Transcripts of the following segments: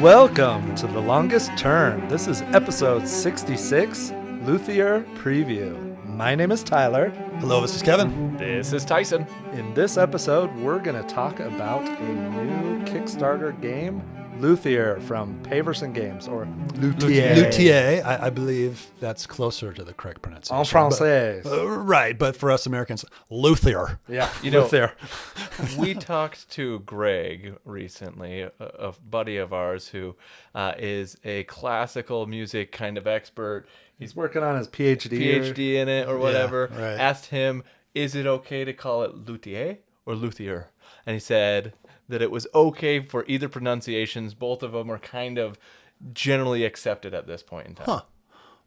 Welcome to The Longest Turn. This is episode 66, Luthier Preview. My name is Tyler. Hello, this is Kevin. This is Tyson. In this episode, we're going to talk about a new Kickstarter game, Luthier from Paverson Games, or Luthier. Luthier, I believe that's closer to the correct pronunciation. En français. Right, but for us Americans, Luthier. Yeah, Luthier. We talked to Greg recently, a buddy of ours who is a classical music kind of expert. He's working on his PhD in it or whatever. Yeah, right. Asked him, is it okay to call it Luthier or Luthier? And he said that it was okay for either pronunciations. Both of them are kind of generally accepted at this point in time. Huh.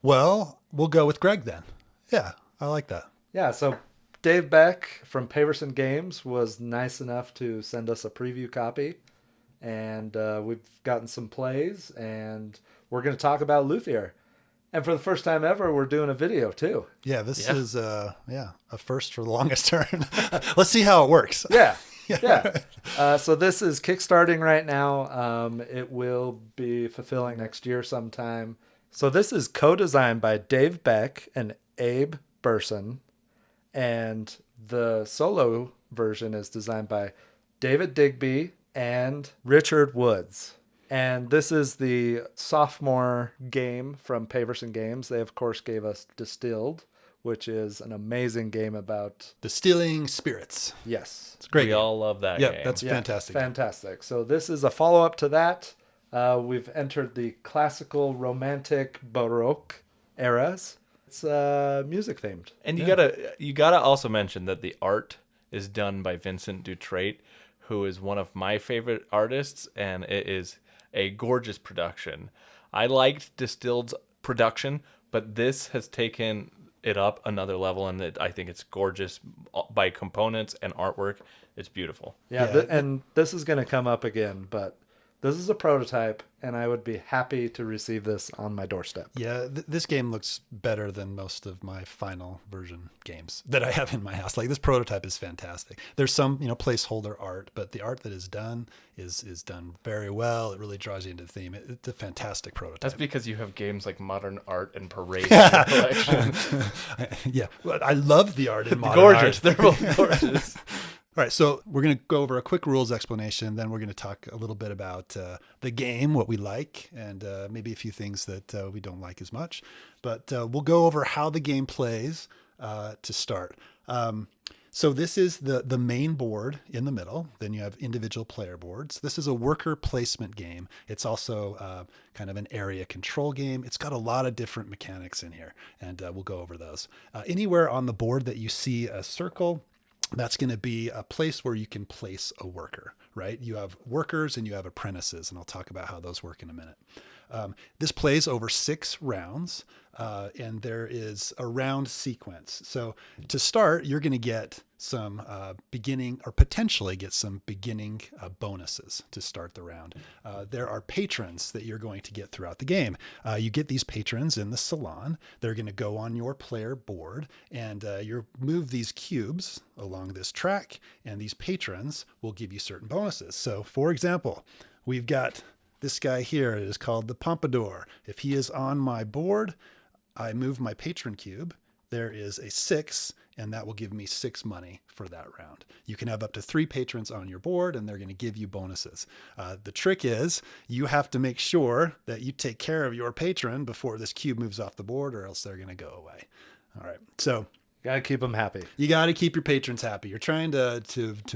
Well, we'll go with Greg then. Yeah, I like that. Yeah, so Dave Beck from Paverson Games was nice enough to send us a preview copy, and we've gotten some plays, and we're going to talk about Luthier. And for the first time ever, we're doing a video too. Yeah, this is a first for the longest turn. Let's see how it works. Yeah. So this is kickstarting right now. It will be fulfilling next year sometime. So this is co-designed by Dave Beck and Abe Burson. And the solo version is designed by David Digby and Richard Woods. And this is the sophomore game from Paverson Games. They, of course, gave us Distilled, which is an amazing game about distilling spirits. Yes. It's great. We all love that game. That's fantastic. Fantastic. So this is a follow-up to that. We've entered the classical, romantic, Baroque eras. It's music themed. And you gotta also mention that the art is done by Vincent Dutrait, who is one of my favorite artists, and it is a gorgeous production. I liked Distilled's production, but this has taken it up another level, and I think it's gorgeous by components and artwork. It's beautiful. Yeah. And this is going to come up again, but this is a prototype, and I would be happy to receive this on my doorstep. Yeah, this game looks better than most of my final version games that I have in my house. Like, this prototype is fantastic. There's some, placeholder art, but the art that is done is done very well. It really draws you into the theme. It's a fantastic prototype. That's because you have games like Modern Art and Parade in your collection. Yeah, well, I love the art in Modern Gorgeous. Art. They're both gorgeous. All right, so we're going to go over a quick rules explanation. Then we're going to talk a little bit about the game, what we like, and maybe a few things that we don't like as much. But we'll go over how the game plays to start. So this is the main board in the middle. Then you have individual player boards. This is a worker placement game. It's also kind of an area control game. It's got a lot of different mechanics in here, and we'll go over those. Anywhere on the board that you see a circle, that's going to be a place where you can place a worker, right? You have workers and you have apprentices, and I'll talk about how those work in a minute. This plays over 6 rounds, and there is a round sequence. So to start, you're going to get some beginning, or potentially get some beginning bonuses to start the round. There are patrons that you're going to get throughout the game. You get these patrons in the salon. They're going to go on your player board, and you move these cubes along this track, and these patrons will give you certain bonuses. So, for example, we've got this guy here. It is called the Pompadour. If he is on my board, I move my patron cube. There is a 6, and that will give me 6 money for that round. You can have up to 3 patrons on your board, and they're going to give you bonuses. The trick is you have to make sure that you take care of your patron before this cube moves off the board, or else they're going to go away. All right. So Got to keep them happy. you got to keep your patrons happy. You're trying to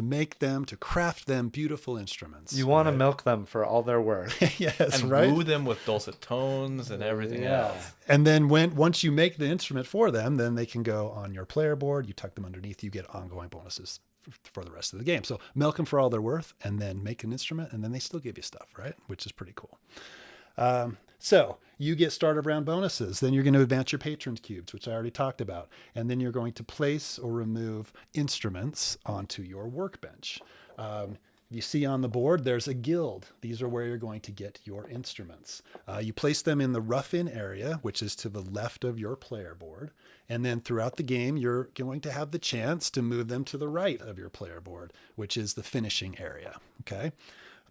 make them, to craft them beautiful instruments. You want to milk them for all their worth. Yes, And right. woo them with dulcet tones and everything else. And then once you make the instrument for them, then they can go on your player board. You tuck them underneath. You get ongoing bonuses for the rest of the game. So milk them for all they're worth, and then make an instrument, and then they still give you stuff, right? Which is pretty cool. So you get started round bonuses. Then you're going to advance your patrons cubes, which I already talked about. And then you're going to place or remove instruments onto your workbench. You see on the board, there's a guild. These are where you're going to get your instruments. You place them in the rough-in area, which is to the left of your player board. And then throughout the game, you're going to have the chance to move them to the right of your player board, which is the finishing area. Okay.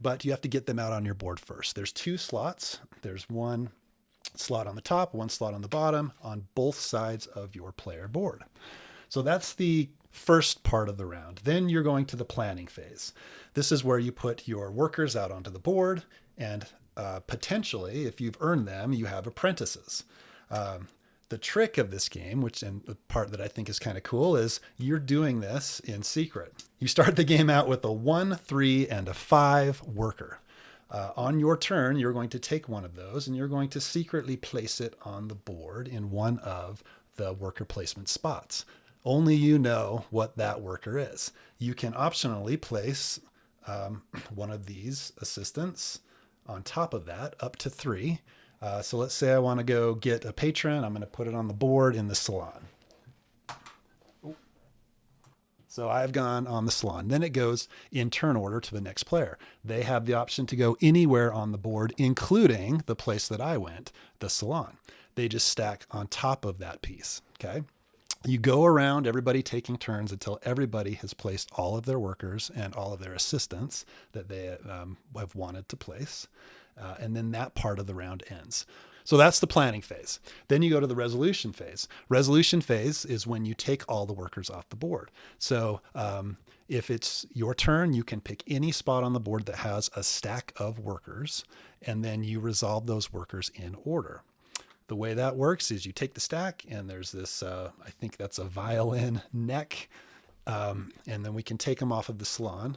but you have to get them out on your board first. There's 2 slots. There's one slot on the top, one slot on the bottom on both sides of your player board. So that's the first part of the round. Then you're going to the planning phase. This is where you put your workers out onto the board, and potentially, if you've earned them, you have apprentices. The trick of this game, and the part that I think is kind of cool, is you're doing this in secret. You start the game out with a 1, 3, and a 5 worker. On your turn, you're going to take one of those and you're going to secretly place it on the board in one of the worker placement spots. Only you know what that worker is. You can optionally place one of these assistants on top of that, up to 3. So let's say I want to go get a patron. I'm going to put it on the board in the salon. So I've gone on the salon. Then it goes in turn order to the next player. They have the option to go anywhere on the board, including the place that I went, the salon. They just stack on top of that piece. Okay. You go around, everybody taking turns until everybody has placed all of their workers and all of their assistants that they have wanted to place. And then that part of the round ends. So that's the planning phase. Then you go to the resolution phase. Resolution phase is when you take all the workers off the board. So if it's your turn, you can pick any spot on the board that has a stack of workers, and then you resolve those workers in order. The way that works is you take the stack, and there's this, I think that's a violin neck, and then we can take them off of the salon.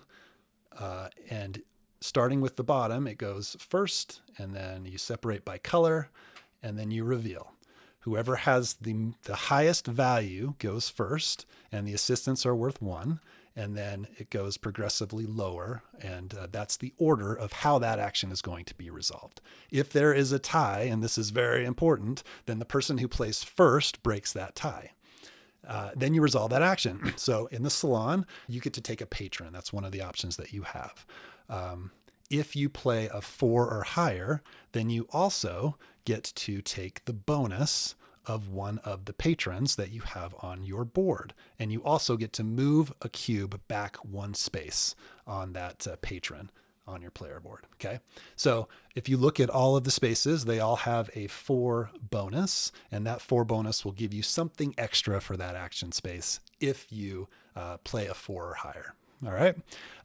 And starting with the bottom, it goes first, and then you separate by color, and then you reveal. Whoever has the highest value goes first, and the assistants are worth 1, and then it goes progressively lower, and that's the order of how that action is going to be resolved. If there is a tie, and this is very important, then the person who plays first breaks that tie. Then you resolve that action. So in the salon, you get to take a patron. That's one of the options that you have. If you play a 4 or higher, then you also get to take the bonus of one of the patrons that you have on your board. And you also get to move a cube back 1 space on that patron on your player board. Okay. So if you look at all of the spaces, they all have a 4 bonus, and that 4 bonus will give you something extra for that action space if you play a 4 or higher. All right.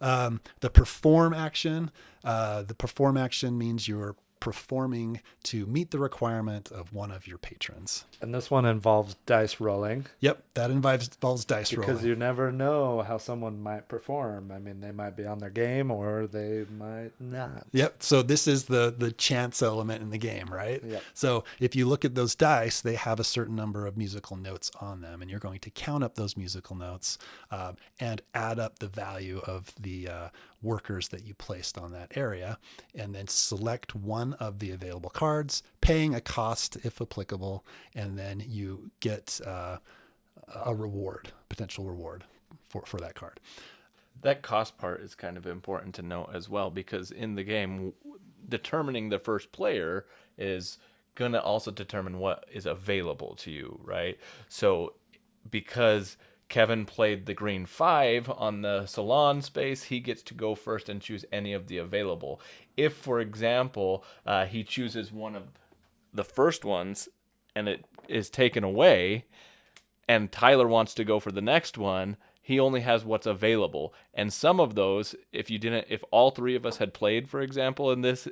The perform action means you're performing to meet the requirement of one of your patrons. And this one involves dice rolling. Yep, that involves dice rolling. Because you never know how someone might perform. I mean, they might be on their game or they might not. Yep, so this is the chance element in the game, right? Yep. So if you look at those dice, they have a certain number of musical notes on them, and you're going to count up those musical notes and add up the value of the workers that you placed on that area, and then select one of the available cards, paying a cost if applicable, and then you get a reward, potential reward for that card. That cost part is kind of important to note as well, because in the game, determining the first player is going to also determine what is available to you, right? So because Kevin played the green 5 on the salon space, he gets to go first and choose any of the available. If, for example, he chooses one of the first ones and it is taken away, and Tyler wants to go for the next one, he only has what's available. And some of those, if all 3 of us had played, for example, in this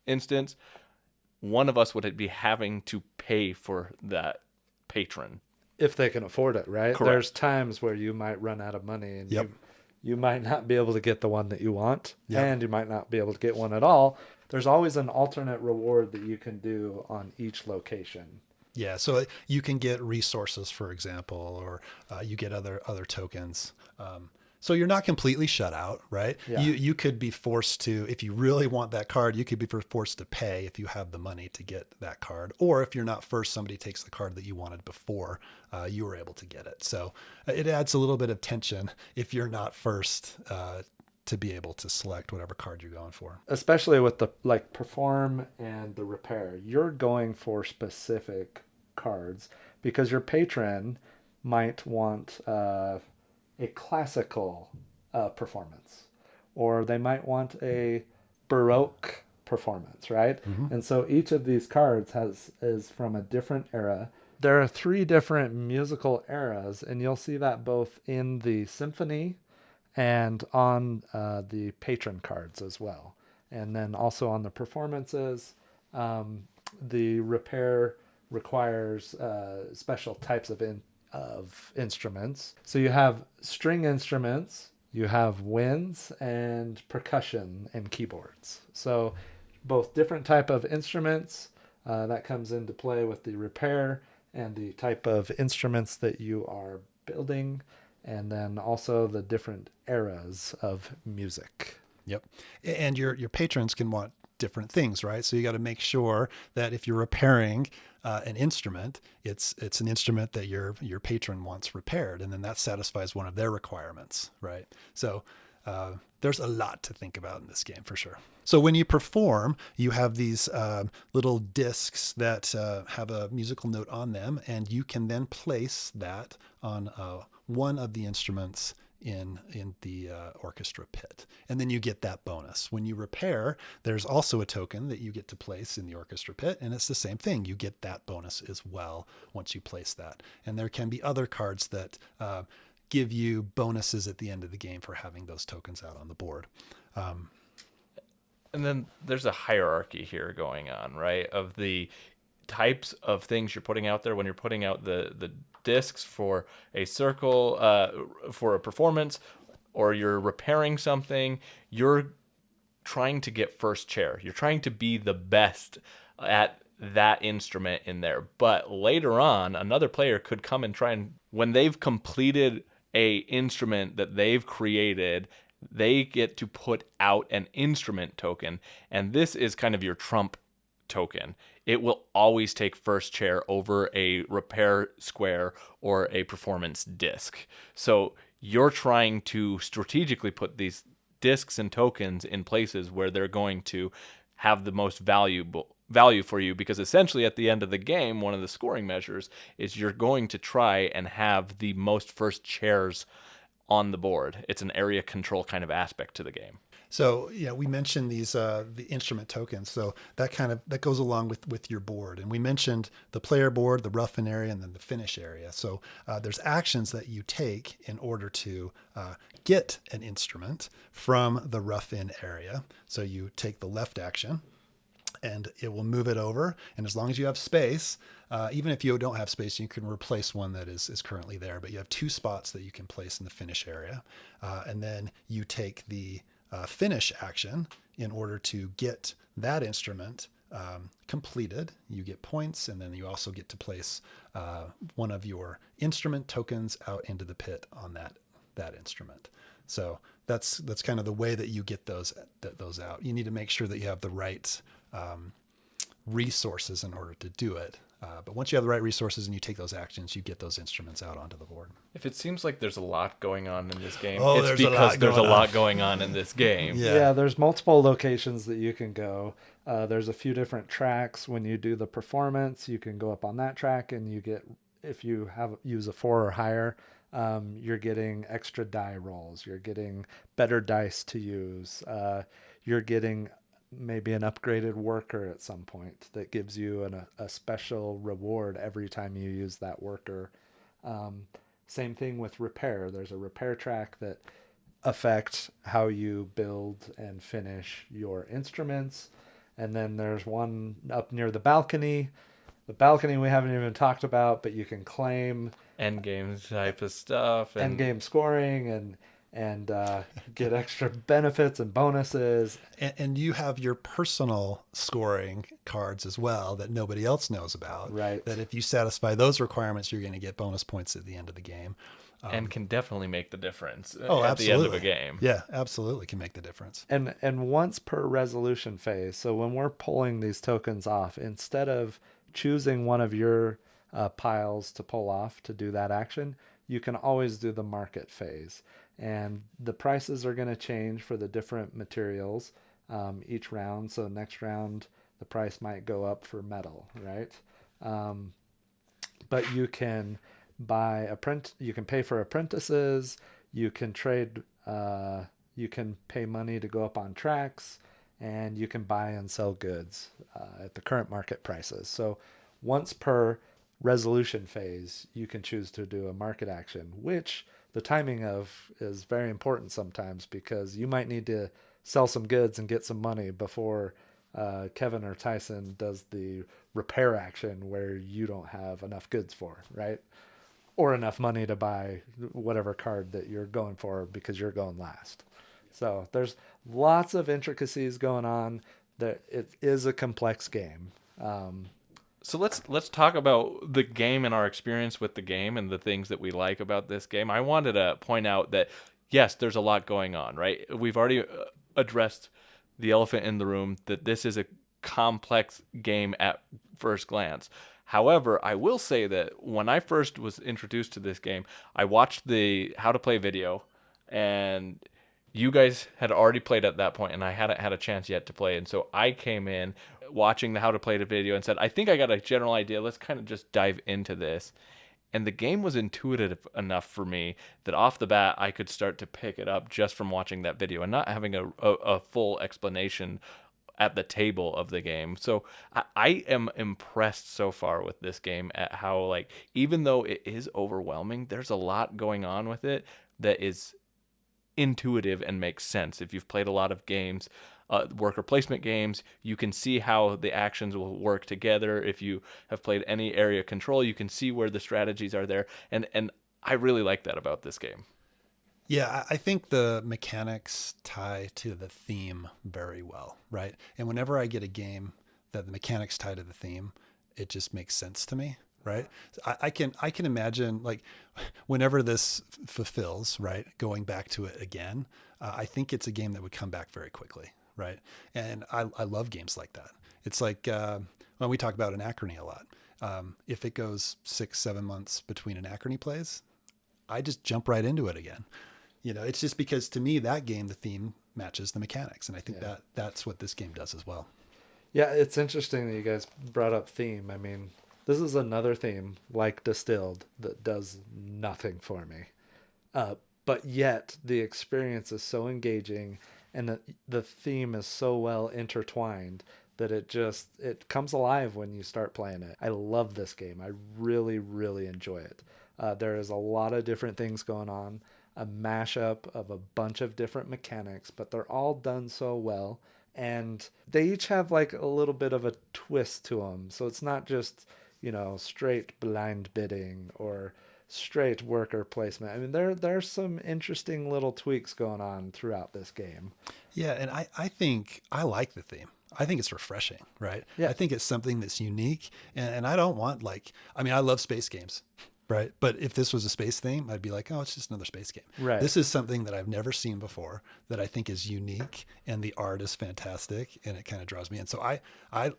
instance, one of us would be having to pay for that patron. If they can afford it, right? Correct. There's times where you might run out of money and Yep. you might not be able to get the one that you want, Yep. and you might not be able to get one at all. There's always an alternate reward that you can do on each location. Yeah, so you can get resources, for example, or you get other tokens. So you're not completely shut out, right? Yeah. You could be forced to, if you really want that card, you could be forced to pay if you have the money to get that card. Or if you're not first, somebody takes the card that you wanted before you were able to get it. So it adds a little bit of tension if you're not first to be able to select whatever card you're going for. Especially with the perform and the repair. You're going for specific cards because your patron might want a classical performance, or they might want a Baroque performance, right? And so each of these cards is from a different era. There are 3 different musical eras, and you'll see that both in the symphony and on the patron cards as well. And then also on the performances, the repair requires special types of instruments. So you have string instruments, you have winds, and percussion and keyboards. So both different type of instruments that comes into play with the repair and the type of instruments that you are building, and then also the different eras of music. Yep. And your patrons can want different things, right? So you got to make sure that if you're repairing an instrument, it's an instrument that your patron wants repaired, and then that satisfies one of their requirements, right? So there's a lot to think about in this game for sure. So when you perform, you have these little discs that have a musical note on them, and you can then place that on one of the instruments in the orchestra pit. And then you get that bonus. When you repair, there's also a token that you get to place in the orchestra pit, and it's the same thing. You get that bonus as well once you place that. And there can be other cards that give you bonuses at the end of the game for having those tokens out on the board. And then there's a hierarchy here going on, right? Of the types of things you're putting out there when you're putting out the discs for a circle, for a performance, or you're repairing something. You're trying to get first chair. You're trying to be the best at that instrument in there. But later on, another player could come and try and, when they've completed a instrument that they've created, they get to put out an instrument token, and this is kind of your trump token. It will always take first chair over a repair square or a performance disc. So you're trying to strategically put these discs and tokens in places where they're going to have the most value for you, because essentially at the end of the game, one of the scoring measures is you're going to try and have the most first chairs on the board. It's an area control kind of aspect to the game. So, we mentioned these the instrument tokens. So that goes along with your board. And we mentioned the player board, the rough-in area, and then the finish area. So there's actions that you take in order to get an instrument from the rough-in area. So you take the left action, and it will move it over. And as long as you have space, even if you don't have space, you can replace one that is currently there. But you have 2 spots that you can place in the finish area. And then you take the finish action in order to get that instrument completed. You get points, and then you also get to place one of your instrument tokens out into the pit on that instrument. So that's kind of the way that you get those out. You need to make sure that you have the right resources in order to do it. But once you have the right resources and you take those actions, you get those instruments out onto the board. If it seems like there's a lot going on in this game, Oh, it's there's a because lot there's a going lot on. going on in this game. Yeah, there's multiple locations that you can go. There's a few different tracks. When you do the performance, you can go up on that track, and you get, if you use a 4 or higher, you're getting extra die rolls. You're getting better dice to use. You're getting maybe an upgraded worker at some point that gives you a special reward every time you use that worker. Same thing with repair. There's a repair track that affects how you build and finish your instruments. And then there's one up near the balcony. The balcony we haven't even talked about, but you can claim End game type of stuff. end game scoring and get extra benefits and bonuses. And you have your personal scoring cards as well that nobody else knows about. Right. That if you satisfy those requirements, you're going to get bonus points at the end of the game. And can definitely make the difference Oh, at absolutely. the end of a game. Yeah, absolutely can make the difference. And once per resolution phase. So when we're pulling these tokens off, instead of choosing one of your piles to pull off to do that action, you can always do the market phase. And the prices are going to change for the different materials each round. So next round, the price might go up for metal, right? But you can you can pay for apprentices, you can trade, you can pay money to go up on tracks, and you can buy and sell goods at the current market prices. So once per resolution phase, you can choose to do a market action, which the timing of is very important sometimes, because you might need to sell some goods and get some money before Kevin or Tyson does the repair action where you don't have enough goods for, right? Or enough money to buy whatever card that you're going for because you're going last. So there's lots of intricacies going on. That it is a complex game. So let's talk about the game and our experience with the game and the things that we like about this game. I wanted to point out that yes, there's a lot going on, right? We've already addressed the elephant in the room, that this is a complex game at first glance. However, I will say that when I first was introduced to this game, I watched the How to Play video, and you guys had already played at that point, and I hadn't had a chance yet to play. And so I came in watching the How to Play the video and said, I think I got a general idea. Let's kind of just dive into this. And the game was intuitive enough for me that off the bat, I could start to pick it up just from watching that video and not having a full explanation at the table of the game. So I am impressed so far with this game at how, like, even though it is overwhelming, there's a lot going on with it that is intuitive and makes sense. If you've played a lot of games, worker placement games, you can see how the actions will work together. If you have played any area control, you can see where the strategies are there. And I really like that about this game. Yeah, I think the mechanics tie to the theme very well, right? And whenever I get a game that the mechanics tie to the theme, it just makes sense to me, right? I can imagine, like, whenever this fulfills, right, going back to it again, I think it's a game that would come back very quickly, right? And I love games like that. It's like when we talk about Anachrony a lot. If it goes 6-7 months between Anachrony plays, I just jump right into it again. You know, it's just because to me that game, the theme matches the mechanics, and I think that's what this game does as well. Yeah, it's interesting that you guys brought up theme. I mean, this is another theme like Distilled that does nothing for me, but yet the experience is so engaging, and the theme is so well intertwined that it comes alive when you start playing it. I love this game. I really, really enjoy it. There is a lot of different things going on, a mashup of a bunch of different mechanics, but they're all done so well, and they each have like a little bit of a twist to them. So it's not just, straight blind bidding or straight worker placement. I mean, there's some interesting little tweaks going on throughout this game. Yeah, and I think I like the theme. I think it's refreshing, right? Yeah. I think it's something that's unique, and I don't want I love space games. Right. But if this was a space theme, I'd be like, oh, it's just another space game. Right. This is something that I've never seen before that I think is unique, and the art is fantastic, and it kind of draws me in. So I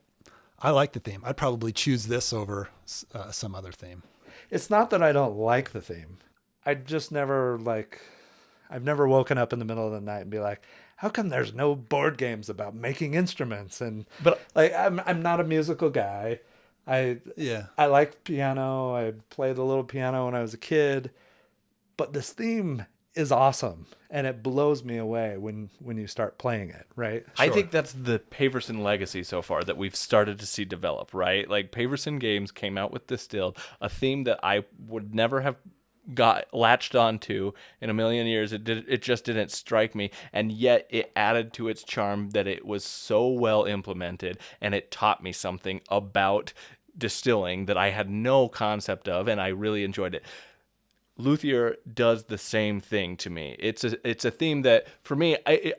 like the theme. I'd probably choose this over some other theme. It's not that I don't like the theme. I just I've never woken up in the middle of the night and be like, how come there's no board games about making instruments? But I'm not a musical guy. I like piano. I played a little piano when I was a kid, but this theme is awesome, and it blows me away when you start playing it, right? Sure. I think that's the Paverson legacy so far that we've started to see develop, right? Like, Paverson Games came out with Distilled, a theme that I would never have got latched onto in a million years. It just didn't strike me, and yet it added to its charm that it was so well implemented, and it taught me something about distilling that I had no concept of, and I really enjoyed it. Luthier does the same thing to me. It's a theme that, for me,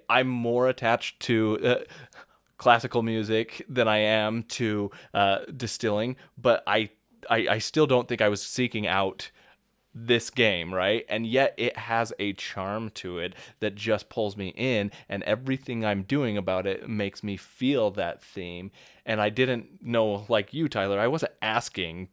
I'm more attached to classical music than I am to distilling, but I still don't think I was seeking out this game, right? And yet it has a charm to it that just pulls me in, and everything I'm doing about it makes me feel that theme. And I didn't know, like you, Tyler, I wasn't asking.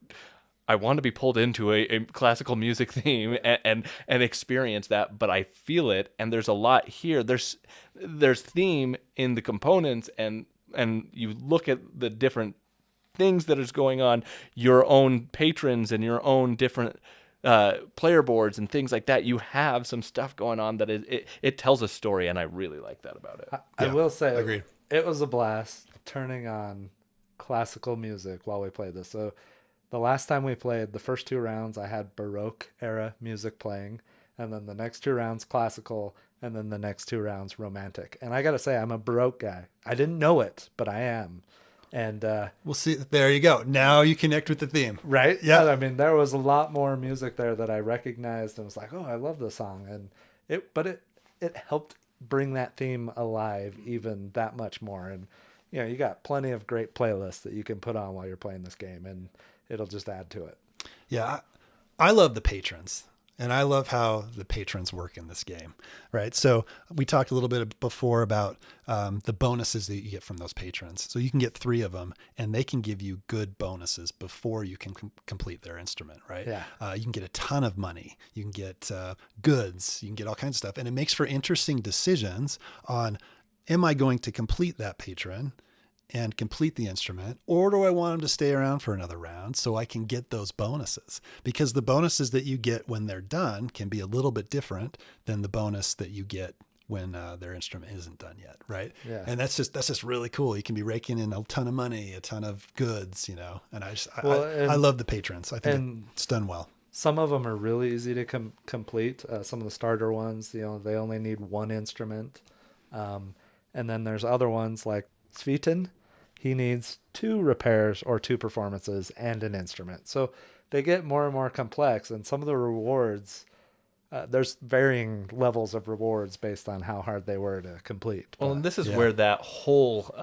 I want to be pulled into a classical music theme and experience that, but I feel it, and there's a lot here. There's theme in the components, and you look at the different things that is going on, your own patrons and your own different player boards and things like that. You have some stuff going on that it tells a story, and I really like that about it. I will say, agreed. It was a blast turning on classical music while we played this. So the last time we played, the first 2 rounds, I had Baroque era music playing, and then the next 2 rounds classical, and then the next 2 rounds romantic. And I gotta say, I'm a Baroque guy. I didn't know it, but I am. And We'll see. There you go. Now you connect with the theme. right, Yeah. I mean, there was a lot more music there that I recognized and was like, oh, I love this song. And it helped bring that theme alive even that much more. And you got plenty of great playlists that you can put on while you're playing this game, and it'll just add to it. Yeah. I love the patrons. And I love how the patrons work in this game, right? So we talked a little bit before about the bonuses that you get from those patrons. So you can get 3 of them, and they can give you good bonuses before you can complete their instrument, right? Yeah. You can get a ton of money. You can get goods. You can get all kinds of stuff. And it makes for interesting decisions on, am I going to complete that patron and complete the instrument, or do I want them to stay around for another round so I can get those bonuses? Because the bonuses that you get when they're done can be a little bit different than the bonus that you get when their instrument isn't done yet, right? Yeah. And that's just really cool. You can be raking in a ton of money, a ton of goods, and I love the patrons. I think it's done well. Some of them are really easy to complete. Some of the starter ones, they only need 1 instrument. And then there's other ones like Svetin. He needs 2 repairs or 2 performances and an instrument. So they get more and more complex. And some of the rewards, there's varying levels of rewards based on how hard they were to complete. Well, and this is where that whole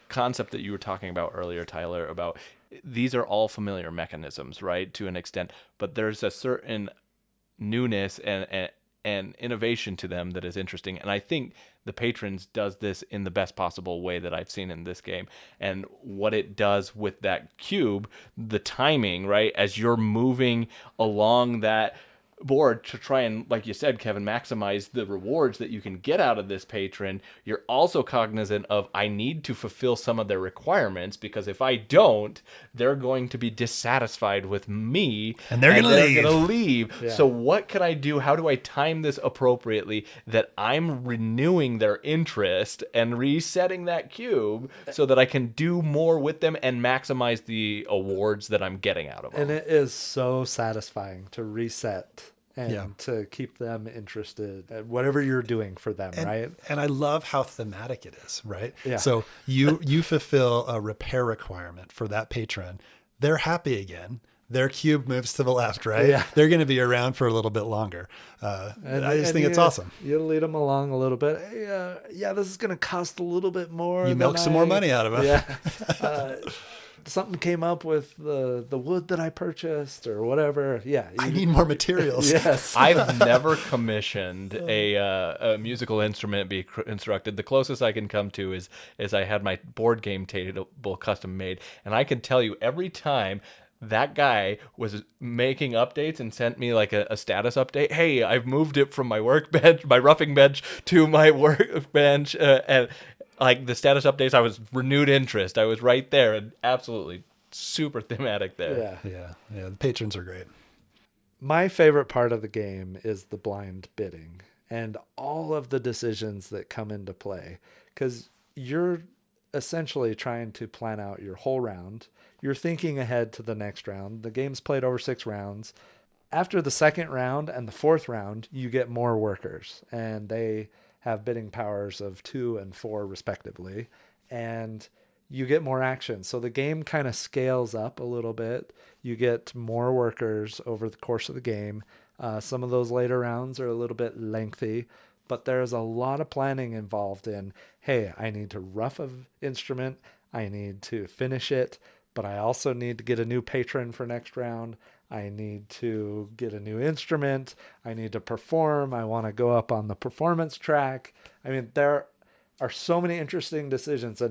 concept that you were talking about earlier, Tyler, about these are all familiar mechanisms, right, to an extent, but there's a certain newness and innovation to them that is interesting. And I think the Patrons does this in the best possible way that I've seen in this game. And what it does with that cube, the timing, right, as you're moving along that board to try and, like you said, Kevin, maximize the rewards that you can get out of this patron, you're also cognizant of, I need to fulfill some of their requirements, because if I don't, they're going to be dissatisfied with me and they're going to leave. Yeah. So what can I do? How do I time this appropriately that I'm renewing their interest and resetting that cube so that I can do more with them and maximize the awards that I'm getting out of them? And it is so satisfying to reset and to keep them interested at whatever you're doing for them, right? And I love how thematic it is, right? Yeah. So you fulfill a repair requirement for that patron. They're happy again. Their cube moves to the left, right? Yeah. They're going to be around for a little bit longer. I just think it's awesome. You lead them along a little bit. Hey, this is going to cost a little bit more. You milk some more money out of them. Yeah. Something came up with the wood that I purchased or whatever. Yeah. I need more materials. Yes. I've never commissioned a musical instrument be instructed. The closest I can come to is I had my board game table custom made, and I can tell you every time that guy was making updates and sent me like a status update. Hey, I've moved it from my workbench, my roughing bench, to my workbench, and like the status updates, I was renewed interest. I was right there, and absolutely super thematic there. Yeah. The patrons are great. My favorite part of the game is the blind bidding and all of the decisions that come into play, because you're essentially trying to plan out your whole round. You're thinking ahead to the next round. The game's played over 6 rounds. After the 2nd round and the 4th round, you get more workers, and they have bidding powers of 2 and 4 respectively, and you get more action. So the game kind of scales up a little bit. You get more workers over the course of the game. Some of those later rounds are a little bit lengthy, but there's a lot of planning involved in, hey, I need to rough an instrument, I need to finish it, but I also need to get a new patron for next round. I need to get a new instrument. I need to perform. I want to go up on the performance track. I mean, there are so many interesting decisions,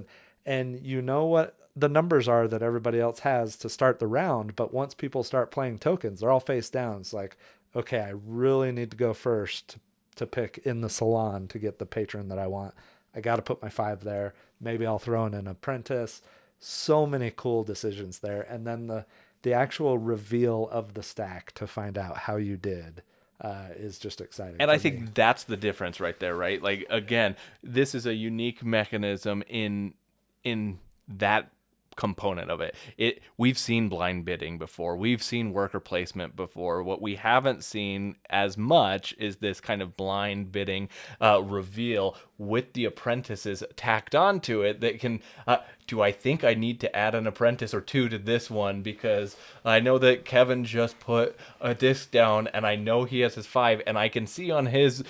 and you know what the numbers are that everybody else has to start the round. But once people start playing tokens, they're all face down. It's like, okay, I really need to go first to pick in the salon to get the patron that I want. I got to put my 5 there. Maybe I'll throw in an apprentice. So many cool decisions there. And then the actual reveal of the stack to find out how you did. is just exciting. And for I think me. that's the difference right there, right? Like, again, this is a unique mechanism in that component of it. We've seen blind bidding before. We've seen worker placement before. What we haven't seen as much is this kind of blind bidding reveal with the apprentices tacked onto it that can do I think I need to add an apprentice or two to this one, because I know that Kevin just put a disc down and I know he has his 5, and I can see on his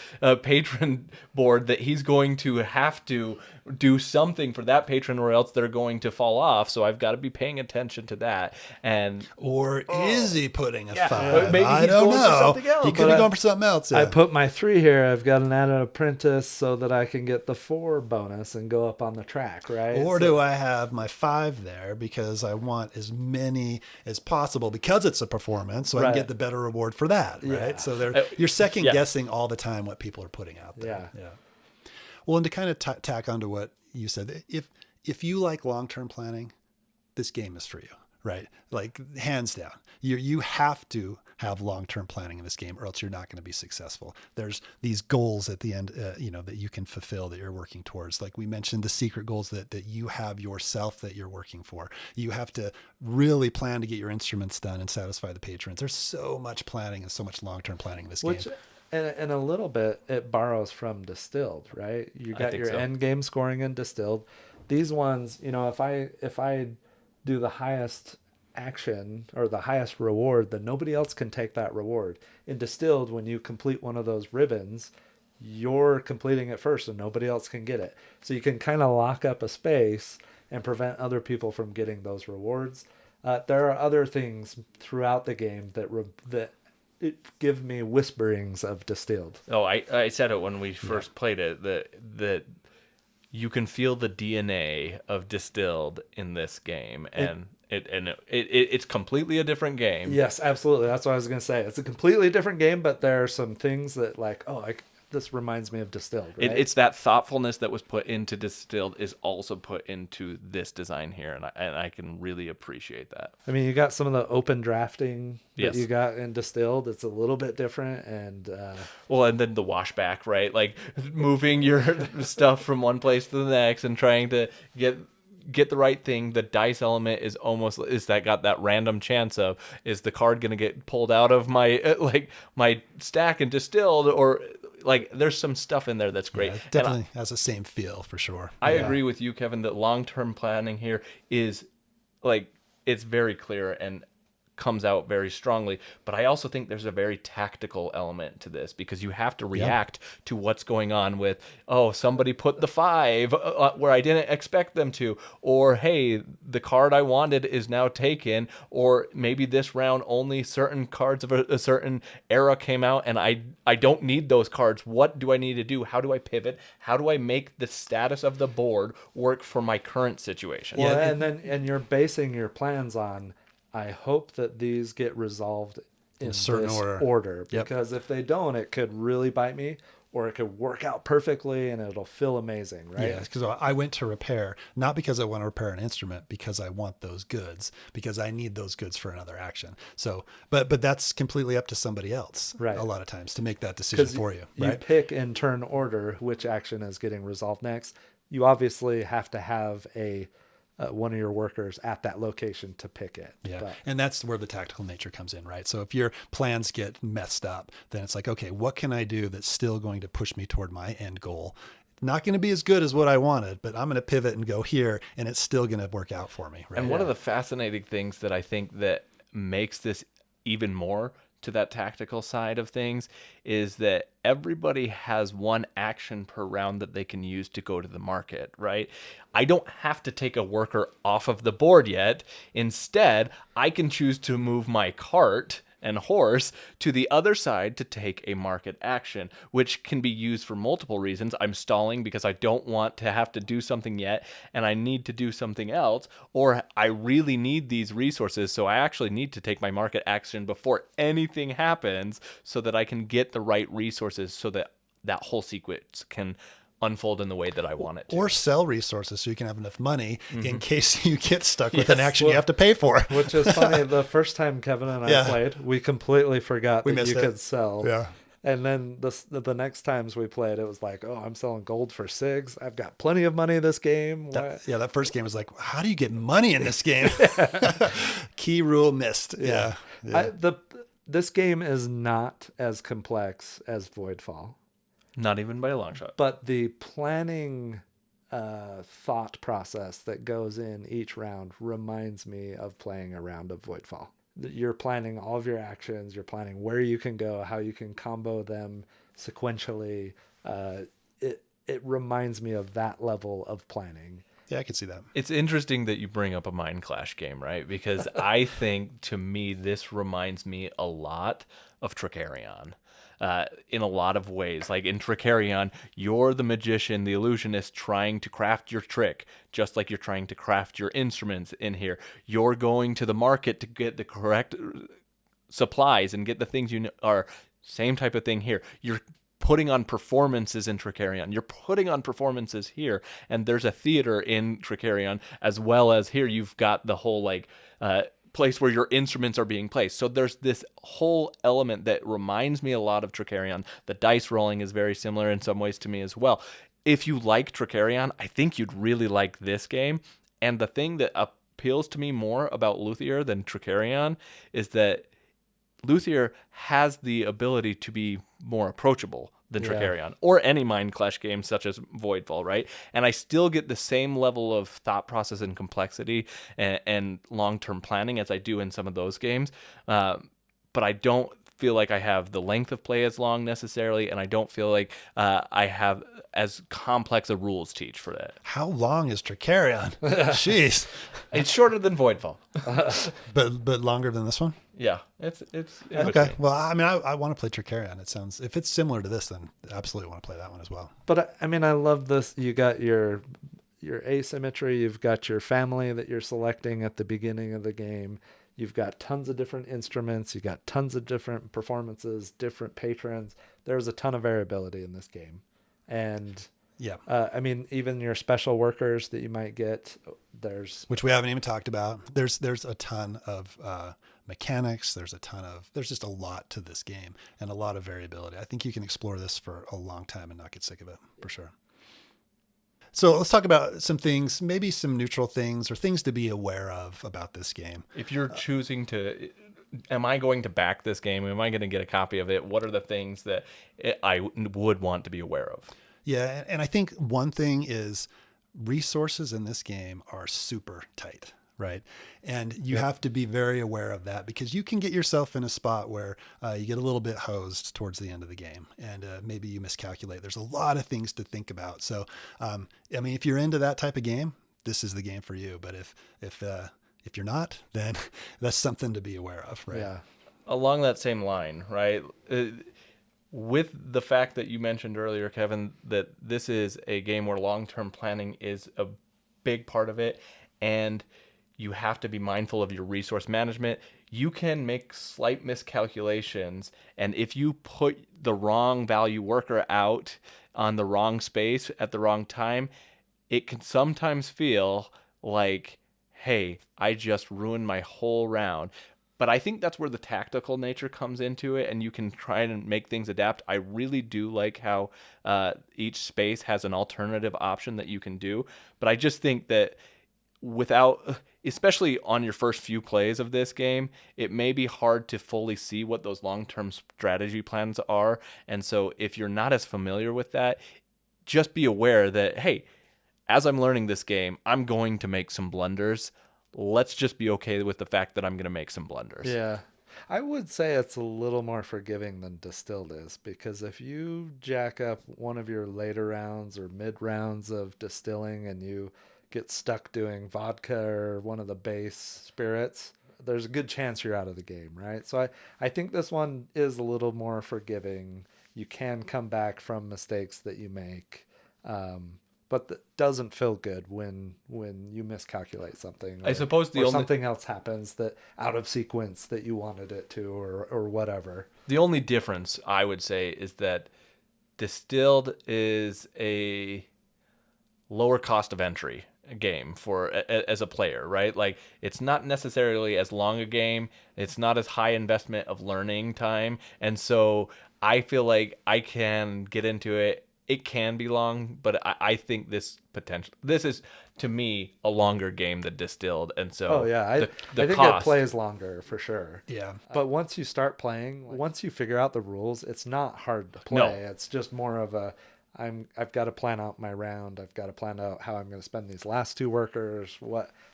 patron board that he's going to have to do something for that patron or else they're going to fall off. So I've got to be paying attention to that. Or is he putting a 5? Maybe I he's don't going for know. something else. He could be going for something else. I Yeah. put my 3 here. I've got an added apprentice so that I can get the 4 bonus and go up on the track, right? Or do I have my 5 there because I want as many as possible because it's a performance, so I can Right. get the better reward for that, right? Yeah. So you're second guessing all the time what people are putting out there. Yeah. Well, and to kind of tack onto what you said, if you like long-term planning, this game is for you, right? Like, hands down. You have to have long-term planning in this game, or else you're not going to be successful. There's these goals at the end, that you can fulfill, that you're working towards. Like we mentioned, the secret goals that you have yourself that you're working for. You have to really plan to get your instruments done and satisfy the patrons. There's so much planning and so much long-term planning in this game. And a little bit, it borrows from Distilled, right? You got your end game scoring in Distilled. These ones, if I do the highest action or the highest reward, then nobody else can take that reward. In Distilled, when you complete one of those ribbons, you're completing it first and nobody else can get it. So you can kind of lock up a space and prevent other people from getting those rewards. There are other things throughout the game that give me whisperings of Distilled. Oh, I said it when we first played it, that you can feel the DNA of Distilled in this game, and it's completely a different game. Yes, absolutely. That's what I was going to say. It's a completely different game, but there are some things that this reminds me of Distilled, right? It's that thoughtfulness that was put into Distilled is also put into this design here, and I can really appreciate that. I mean, you got some of the open drafting that Yes. you got in Distilled. It's a little bit different, and Well, and then the washback, right? Like moving your stuff from one place to the next and trying to get the right thing. The dice element is got that random chance of, is the card going to get pulled out of my my stack and Distilled, or like there's some stuff in there that's great. Yeah, it definitely has the same feel for sure. I agree with you, Kevin, that long-term planning here is it's very clear and comes out very strongly, but I also think there's a very tactical element to this, because you have to react to what's going on with, somebody put the 5 where I didn't expect them to, or hey, the card I wanted is now taken, or maybe this round only certain cards of a certain era came out and I don't need those cards. What do I need to do? How do I pivot? How do I make the status of the board work for my current situation? well, and you're basing your plans on, I hope that these get resolved in a certain this order. because if they don't, it could really bite me, or it could work out perfectly and it'll feel amazing, right? Yeah, because I went to repair, not because I want to repair an instrument, because I want those goods, because I need those goods for another action. So, but that's completely up to somebody else, Right. a lot of times, to make that decision for you, You right? pick in turn order which action is getting resolved next. You obviously have to have one of your workers at that location to pick it. Yeah. But And that's where the tactical nature comes in, right? So if your plans get messed up, then it's like, okay, what can I do that's still going to push me toward my end goal? Not going to be as good as what I wanted, but I'm going to pivot and go here, and it's still going to work out for me, right? And one of the fascinating things that I think that makes this even more to that tactical side of things is that everybody has one action per round that they can use to go to the market, right? I don't have to take a worker off of the board yet. Instead, I can choose to move my cart and horse to the other side to take a market action, which can be used for multiple reasons. I'm stalling because I don't want to have to do something yet and I need to do something else, or I really need these resources, so I actually need to take my market action before anything happens so that I can get the right resources so that that whole sequence can unfold in the way that I want it to. Or sell resources so you can have enough money in case you get stuck with an Yes. action you have to pay for. Which is funny. The first time Kevin and I Yeah. played, we completely forgot We that missed you it. could sell. Yeah. And then the next times we played, it was like, oh, I'm selling gold for SIGs. I've got plenty of money this game. That first game was like, how do you get money in this game? Key rule missed. Yeah. This game is not as complex as Voidfall, Not even by a long shot. but the planning thought process that goes in each round reminds me of playing a round of Voidfall. You're planning all of your actions. You're planning where you can go, how you can combo them sequentially. It reminds me of that level of planning. Yeah, I can see that. It's interesting that you bring up a Mind Clash game, right? Because I think, to me, this reminds me a lot of Tricarion. In a lot of ways. Like in Tricarion, you're the magician, the illusionist, trying to craft your trick, just like you're trying to craft your instruments in here. You're going to the market to get the correct supplies and get the things you are. Same type of thing here. You're putting on performances in Tricarion. You're putting on performances here, and there's a theater in Tricarion, as well as here you've got the whole place where your instruments are being placed. So there's this whole element that reminds me a lot of Tricarion. The dice rolling is very similar in some ways to me as well. If you like Tricarion, I think you'd really like this game. And the thing that appeals to me more about Luthier than Tricarion is that Luthier has the ability to be more approachable than Tricarion or any Mind Clash game such as Voidfall, right? And I still get the same level of thought process and complexity and long-term planning as I do in some of those games. But I don't feel like I have the length of play as long necessarily, and I don't feel like I have as complex a rules teach for that. How long is Tricarion? Jeez. It's shorter than Voidfall. But longer than this one? Yeah, it's in Okay. between. Well, I mean, I want to play Tricarion. It sounds, if it's similar to this, then absolutely want to play that one as well. But I mean, I love this. You got your asymmetry. You've got your family that you're selecting at the beginning of the game. You've got tons of different instruments. You got tons of different performances, different patrons. There's a ton of variability in this game. And Yeah. I mean, even your special workers that you might get, there's Which we haven't even talked about. There's a ton of mechanics. There's just a lot to this game and a lot of variability. I think you can explore this for a long time and not get sick of it, for sure. So let's talk about some things, maybe some neutral things or things to be aware of about this game. If you're choosing to, am I going to back this game? Am I going to get a copy of it? What are the things that I would want to be aware of? Yeah, and I think one thing is resources in this game are super tight, right? And you have to be very aware of that because you can get yourself in a spot where you get a little bit hosed towards the end of the game and maybe you miscalculate. There's a lot of things to think about. So, I mean, if you're into that type of game, this is the game for you. But if you're not, then that's something to be aware of, right? yeah. Along that same line, right? With the fact that you mentioned earlier, Kevin, that this is a game where long-term planning is a big part of it, and you have to be mindful of your resource management. You can make slight miscalculations, and if you put the wrong value worker out on the wrong space at the wrong time, it can sometimes feel like, hey, I just ruined my whole round. But I think that's where the tactical nature comes into it, and you can try and make things adapt. I really do like how each space has an alternative option that you can do. But I just think that especially on your first few plays of this game, it may be hard to fully see what those long-term strategy plans are. And so if you're not as familiar with that, just be aware that, hey, as I'm learning this game, I'm going to make some blunders. Let's just be okay with the fact that I'm going to make some blunders. Yeah. I would say it's a little more forgiving than Distilled is, because if you jack up one of your later rounds or mid rounds of distilling and you get stuck doing vodka or one of the base spirits, there's a good chance you're out of the game, right? So I think this one is a little more forgiving. You can come back from mistakes that you make. But that doesn't feel good when you miscalculate something. I suppose something else happens that out of sequence that you wanted it to, or whatever. The only difference I would say is that Distilled is a lower cost of entry game for as a player, right? Like, it's not necessarily as long a game. It's not as high investment of learning time. And so I feel like I can get into it. It can be long, but I think this is, to me, a longer game than Distilled. And so Oh yeah, I think cost, it plays longer for sure. Yeah. But once you start playing, once you figure out the rules, it's not hard to play. No. It's just more of a I've got to plan out my round. I've got to plan out how I'm going to spend these last 2 workers.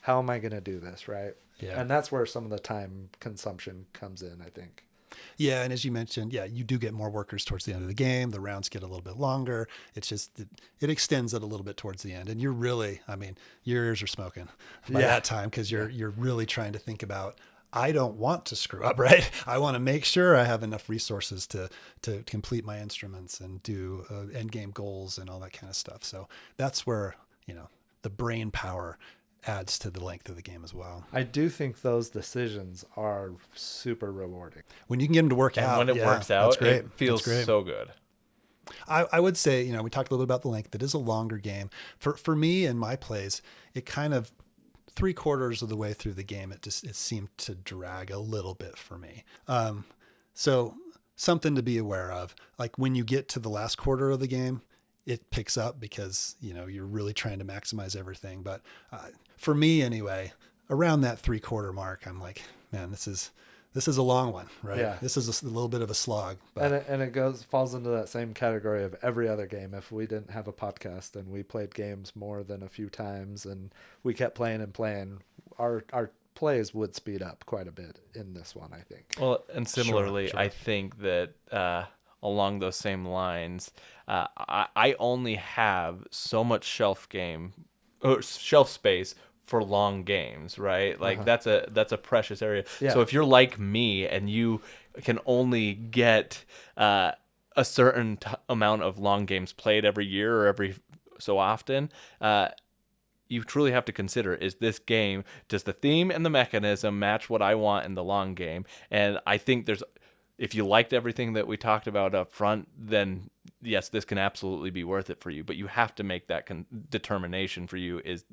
How am I going to do this, right? Yeah. And that's where some of the time consumption comes in, I think. Yeah, and as you mentioned, you do get more workers towards the end of the game. The rounds get a little bit longer. It's just it extends it a little bit towards the end, and you're really, your ears are smoking by that time because you're really trying to think about. I don't want to screw up, right? I want to make sure I have enough resources to complete my instruments and do end game goals and all that kind of stuff. So that's where the brain power adds to the length of the game as well. I do think those decisions are super rewarding. When you can get them to work out. And when it works out, it feels so good. I would say, we talked a little bit about the length. It is a longer game. For me and my plays, it kind of 3/4 of the way through the game, it seemed to drag a little bit for me. So something to be aware of, like when you get to the last quarter of the game, it picks up because, you're really trying to maximize everything. But for me anyway, around that 3/4 mark, I'm like, man, this is a long one, right? Yeah. This is a little bit of a slog. But And it falls into that same category of every other game. If we didn't have a podcast and we played games more than a few times and we kept playing and playing, our plays would speed up quite a bit in this one, I think. Well, and similarly, Sure. I think that along those same lines, I only have so much shelf space for long games, right? Like that's a precious area. Yeah. So if you're like me and you can only get a certain amount of long games played every year or every so often, you truly have to consider, is this game, does the theme and the mechanism match what I want in the long game? And I think if you liked everything that we talked about up front, then yes, this can absolutely be worth it for you. But you have to make that determination for you, is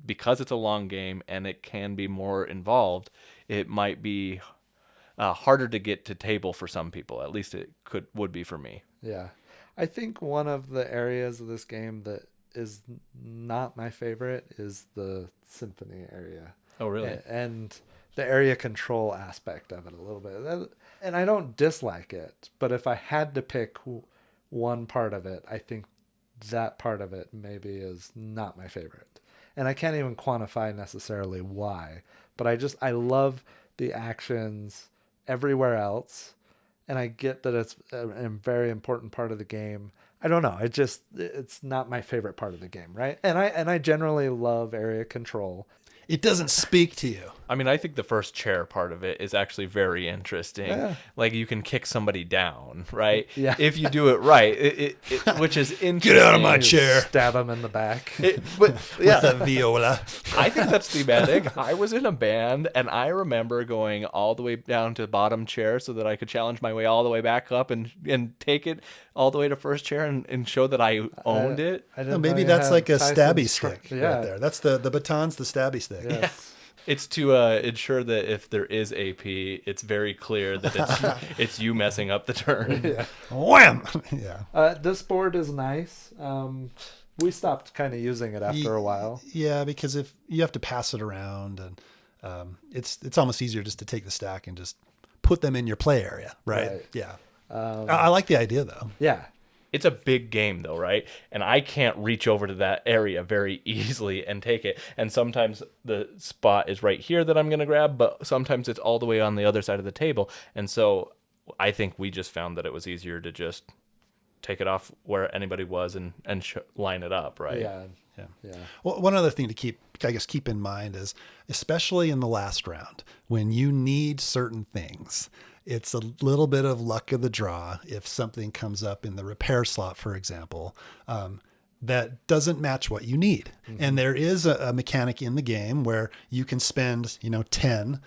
because it's a long game and it can be more involved, it might be harder to get to table for some people. At least it would be for me. Yeah. I think one of the areas of this game that is not my favorite is the symphony area. Oh, really? And the area control aspect of it a little bit. And I don't dislike it, but if I had to pick one part of it, I think that part of it maybe is not my favorite. And I can't even quantify necessarily why, but I love the actions everywhere else. And I get that it's a very important part of the game. I don't know. It's not my favorite part of the game, right? And I generally love area control. it doesn't speak to you. I mean, I think the first chair part of it is actually very interesting. Yeah. Like, you can kick somebody down, right? Yeah. If you do it right, which is interesting. Get out of my chair. Stab him in the back. But yeah, With a viola. I think that's thematic. I was in a band, and I remember going all the way down to the bottom chair so that I could challenge my way all the way back up and take it all the way to first chair and show that I owned it. No, maybe that's like a stabby stick right there. That's the baton's the stabby stick. Yes. Yeah. It's to ensure that if there is AP, it's very clear that it's you messing up the turn. Yeah. Wham! Yeah. This board is nice. We stopped kind of using it after a while. Yeah, because if you have to pass it around, and it's almost easier just to take the stack and just put them in your play area, right? Yeah. I like the idea though. Yeah. It's a big game though, right? And I can't reach over to that area very easily and take it. And sometimes the spot is right here that I'm going to grab, but sometimes it's all the way on the other side of the table. And so I think we just found that it was easier to just take it off where anybody was and line it up, right? Yeah. Well, one other thing to keep in mind is, especially in the last round, when you need certain things, it's a little bit of luck of the draw if something comes up in the repair slot, for example, that doesn't match what you need. Mm-hmm. And there is a mechanic in the game where you can spend, 10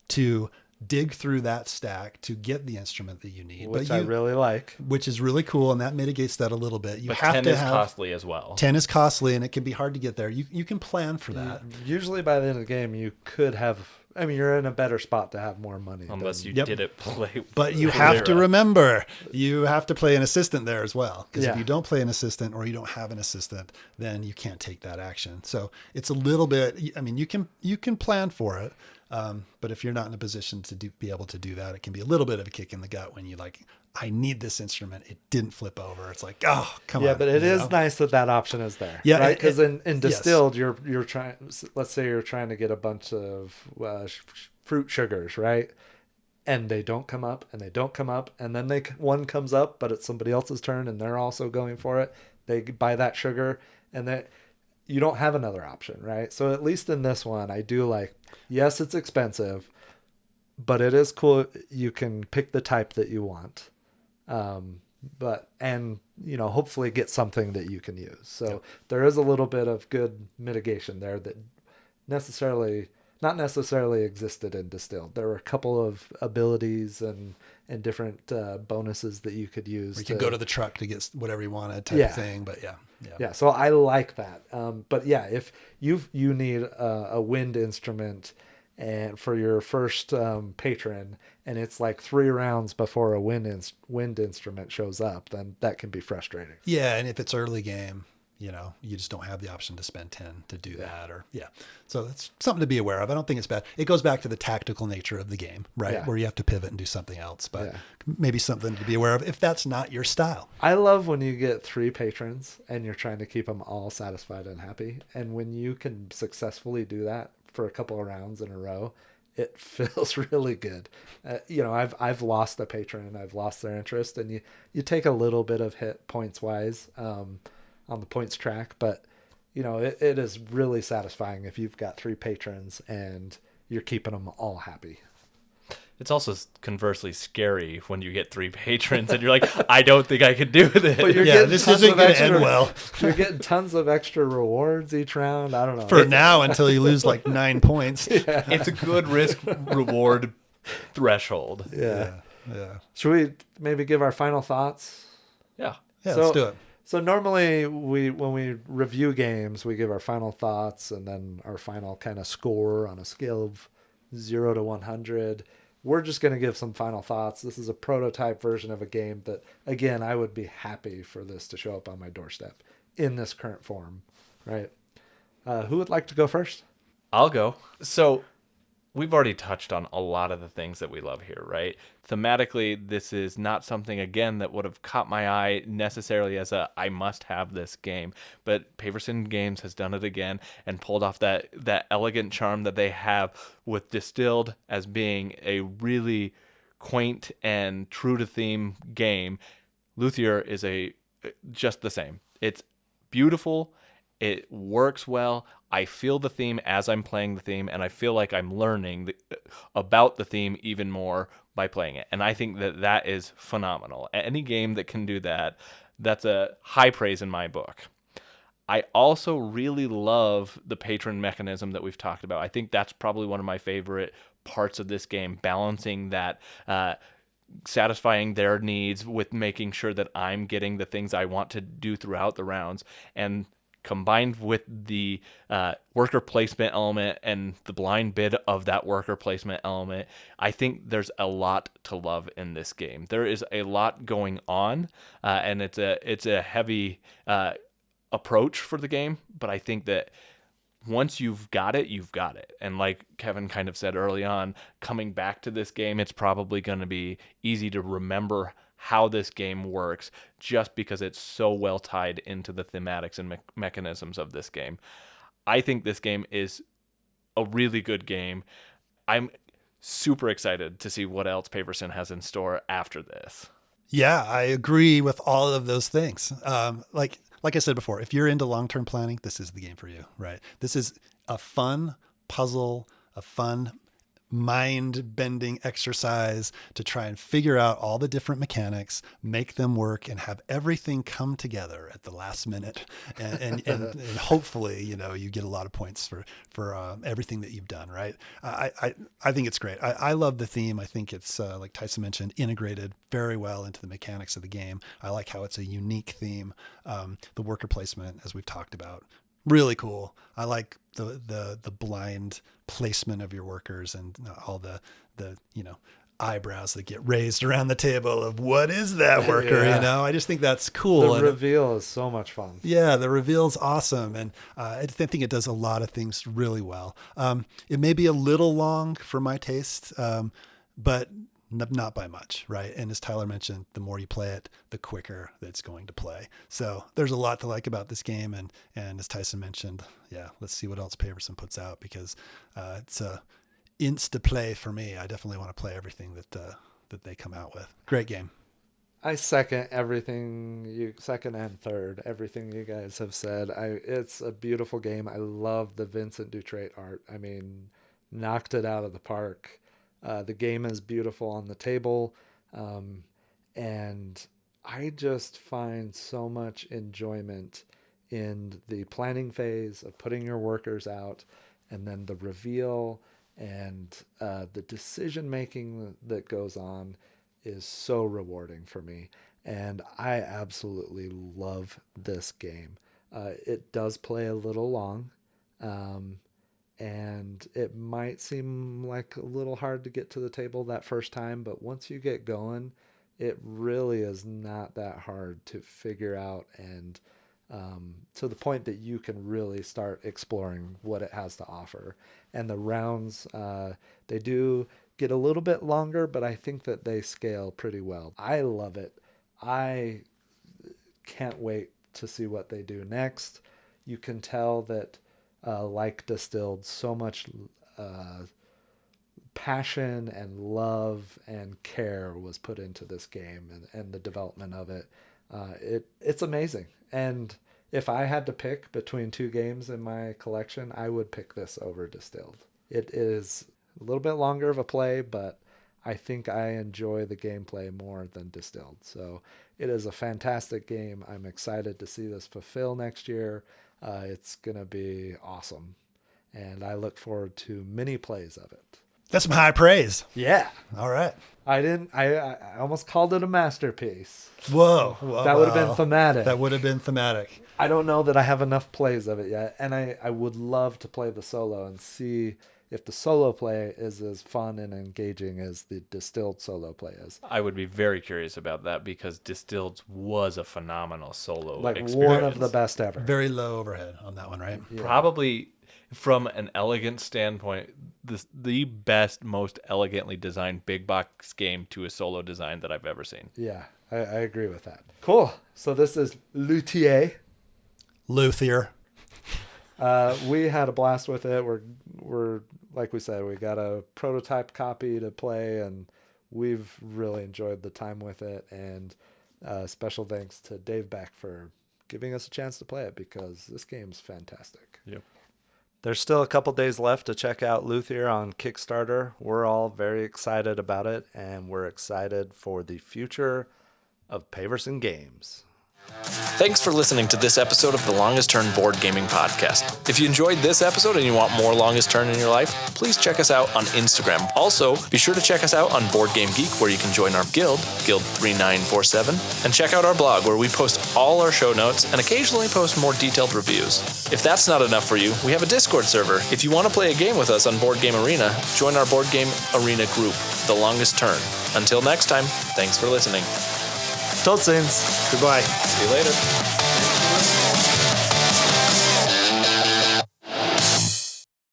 to dig through that stack to get the instrument that you need. Which I really like. Which is really cool, and that mitigates that a little bit. You But have 10 to is have costly as well. 10 is costly, and it can be hard to get there. You can plan for that. Usually by the end of the game, you could have. I mean, you're in a better spot to have more money. Unless you Yep. didn't play. But you have to remember, you have to play an assistant there as well. Because if Yeah. you don't play an assistant or you don't have an assistant, then you can't take that action. So it's a little bit, I mean, you can plan for it. But if you're not in a position to be able to do that, it can be a little bit of a kick in the gut when you like, I need this instrument. It didn't flip over. It's like, oh, come on. Yeah, but it is nice that option is there. Yeah, right. Because in distilled, yes. you're trying. Let's say you're trying to get a bunch of fruit sugars, right? And they don't come up, and they don't come up, and then one comes up, but it's somebody else's turn, and they're also going for it. They buy that sugar, and that you don't have another option, right? So at least in this one, I do like. Yes, it's expensive, but it is cool. You can pick the type that you want. Hopefully get something that you can use. So there is a little bit of good mitigation there that not necessarily existed in distilled. There were a couple of abilities and different bonuses that you could use. You could go to the truck to get whatever you wanted type of thing, but yeah. So I like that. But yeah, if you need a wind instrument and for your first patron, and it's like 3 rounds before a wind instrument shows up, then that can be frustrating. Yeah, and if it's early game, you just don't have the option to spend 10 to do that, so it's something to be aware of. I don't think it's bad. It goes back to the tactical nature of the game, right? Yeah. Where you have to pivot and do something else, but maybe something to be aware of if that's not your style. I love when you get 3 patrons and you're trying to keep them all satisfied and happy, and when you can successfully do that for a couple of rounds in a row, it feels really good. I've lost a patron and I've lost their interest, and you take a little bit of hit points wise on the points track, but it is really satisfying if you've got 3 patrons and you're keeping them all happy. It's also conversely scary when you get 3 patrons and you're like, I don't think I can do this. But this isn't going to end well. You're getting tons of extra rewards each round. I don't know. For now, until you lose like 9 points. Yeah. It's a good risk reward threshold. Yeah. Should we maybe give our final thoughts? Yeah. Let's do it. So normally when we review games, we give our final thoughts and then our final kind of score on a scale of 0 to 100. We're just going to give some final thoughts. This is a prototype version of a game that, again, I would be happy for this to show up on my doorstep in this current form, right? Who would like to go first? I'll go. So we've already touched on a lot of the things that we love here, right? Thematically, this is not something, again, that would have caught my eye necessarily as I must have this game. But Paverson Games has done it again and pulled off that elegant charm that they have with Distilled as being a really quaint and true to theme game. Luthier is just the same. It's beautiful. It works well. I feel the theme as I'm playing the theme, and I feel like I'm learning about the theme even more by playing it. And I think that is phenomenal. Any game that can do that, that's a high praise in my book. I also really love the patron mechanism that we've talked about. I think that's probably one of my favorite parts of this game, balancing that satisfying their needs with making sure that I'm getting the things I want to do throughout the rounds, and combined with the worker placement element and the blind bid of that worker placement element, I think there's a lot to love in this game. There is a lot going on, and it's a heavy approach for the game, but I think that once you've got it, you've got it. And like Kevin kind of said early on, coming back to this game, it's probably going to be easy to remember how this game works just because it's so well tied into the thematics and mechanisms of this game. I think this game is a really good game. I'm super excited to see what else Paverson has in store after this. Yeah, I agree with all of those things. Like I said before, if you're into long-term planning, this is the game for you, right? This is a fun puzzle, a fun mind-bending exercise to try and figure out all the different mechanics, make them work, and have everything come together at the last minute. And hopefully, you get a lot of points for everything that you've done, right? I think it's great. I love the theme. I think it's, like Tyson mentioned, integrated very well into the mechanics of the game. I like how it's a unique theme. The worker placement, as we've talked about, really cool. I like the blind placement of your workers and all the eyebrows that get raised around the table of what is that worker? Yeah. I just think that's cool. The reveal is so much fun. Yeah, the reveal's awesome. And I think it does a lot of things really well. It may be a little long for my taste, but not by much, right? And as Tyler mentioned, the more you play it, the quicker that it's going to play. So there's a lot to like about this game. And as Tyson mentioned, let's see what else Paverson puts out, because it's a insta play for me. I definitely want to play everything that they come out with. Great game. I second everything second and third, everything you guys have said. It's a beautiful game. I love the Vincent Dutrait art. I mean, knocked it out of the park. The game is beautiful on the table. And I just find so much enjoyment in the planning phase of putting your workers out, and then the reveal and the decision making that goes on is so rewarding for me. And I absolutely love this game. It does play a little long. And it might seem like a little hard to get to the table that first time, but once you get going, it really is not that hard to figure out, and to the point that you can really start exploring what it has to offer. And the rounds, they do get a little bit longer, but I think that they scale pretty well. I love it. I can't wait to see what they do next. You can tell that like Distilled, so much passion and love and care was put into this game, and the development of it. It's amazing. And if I had to pick between two games in my collection, I would pick this over Distilled. It is a little bit longer of a play, but I think I enjoy the gameplay more than Distilled. So it is a fantastic game. I'm excited to see this fulfill next year. It's going to be awesome. And I look forward to many plays of it. That's some high praise. Yeah. All right. I almost called it a masterpiece. Whoa. That would have been thematic. That would have been thematic. I don't know that I have enough plays of it yet. And I would love to play the solo and see if the solo play is as fun and engaging as the Distilled solo play is. I would be very curious about that, because Distilled was a phenomenal solo experience. One of the best ever. Very low overhead on that one, right? Yeah. Probably, from an elegant standpoint, the best, most elegantly designed big box game to a solo design that I've ever seen. Yeah, I agree with that. Cool. So this is Luthier. We had a blast with it. We're like we said, we got a prototype copy to play, and we've really enjoyed the time with it. And special thanks to Dave Beck for giving us a chance to play it, because this game's fantastic. Yep. There's still a couple days left to check out Luthier on Kickstarter. We're all very excited about it, and we're excited for the future of Paverson Games. Thanks for listening to this episode of the Longest Turn Board Gaming Podcast. If you enjoyed this episode and you want more Longest Turn in your life, please check us out on Instagram. Also, be sure to check us out on Board Game Geek, where you can join our guild, Guild 3947, and check out our blog, where we post all our show notes and occasionally post more detailed reviews. If that's not enough for you, we have a Discord server. If you want to play a game with us on Board Game Arena, join our Board Game Arena group, The Longest Turn. Until next time, thanks for listening. Tot ziens. Goodbye. See you later.